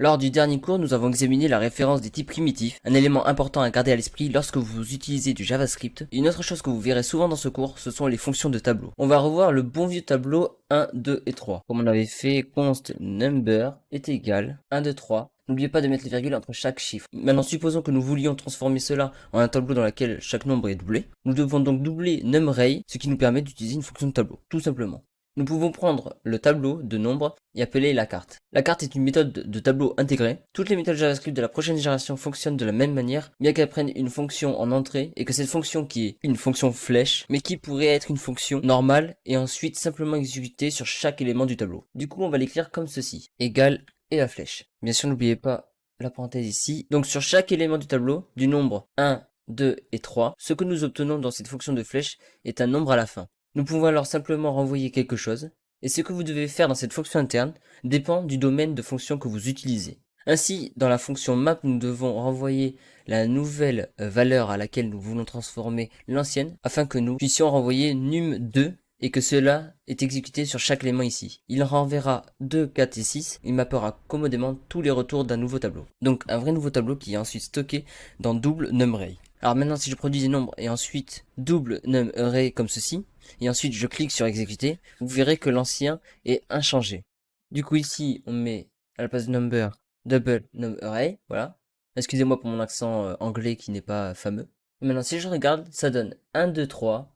Lors du dernier cours, nous avons examiné la référence des types primitifs, un élément important à garder à l'esprit lorsque vous utilisez du JavaScript. Une autre chose que vous verrez souvent dans ce cours, ce sont les fonctions de tableau. On va revoir le bon vieux tableau 1, 2 et 3. Comme on avait fait, const number est égal 1, 2, 3. N'oubliez pas de mettre les virgules entre chaque chiffre. Maintenant, supposons que nous voulions transformer cela en un tableau dans lequel chaque nombre est doublé. Nous devons donc doubler numArray, ce qui nous permet d'utiliser une fonction de tableau, tout simplement. Nous pouvons prendre le tableau de nombres et appeler la carte. La carte est une méthode de tableau intégrée. Toutes les méthodes JavaScript de la prochaine génération fonctionnent de la même manière, bien qu'elles prennent une fonction en entrée et que cette fonction qui est une fonction flèche, mais qui pourrait être une fonction normale et ensuite simplement exécutée sur chaque élément du tableau. Du coup, on va l'écrire comme ceci, égal et la flèche. Bien sûr, n'oubliez pas la parenthèse ici. Donc sur chaque élément du tableau, du nombre 1, 2 et 3, ce que nous obtenons dans cette fonction de flèche est un nombre à la fin. Nous pouvons alors simplement renvoyer quelque chose, et ce que vous devez faire dans cette fonction interne dépend du domaine de fonction que vous utilisez. Ainsi, dans la fonction map, nous devons renvoyer la nouvelle valeur à laquelle nous voulons transformer l'ancienne, afin que nous puissions renvoyer num2 et que cela est exécuté sur chaque élément ici. Il renverra 2, 4 et 6, il mappera commodément tous les retours d'un nouveau tableau. Donc un vrai nouveau tableau qui est ensuite stocké dans double numArray. Alors maintenant, si je produis des nombres et ensuite double numArray comme ceci, et ensuite je clique sur exécuter, vous verrez que l'ancien est inchangé. Du coup ici, on met à la place de number, double numArray, voilà. Excusez-moi pour mon accent anglais qui n'est pas fameux. Et maintenant, si je regarde, ça donne 1, 2, 3,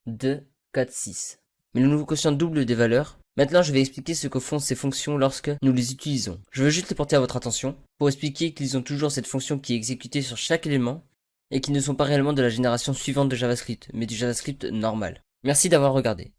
2, 4, 6. Mais le nouveau quotient double des valeurs. Maintenant, je vais expliquer ce que font ces fonctions lorsque nous les utilisons. Je veux juste les porter à votre attention pour expliquer qu'ils ont toujours cette fonction qui est exécutée sur chaque élément et qui ne sont pas réellement de la génération suivante de JavaScript, mais du JavaScript normal. Merci d'avoir regardé.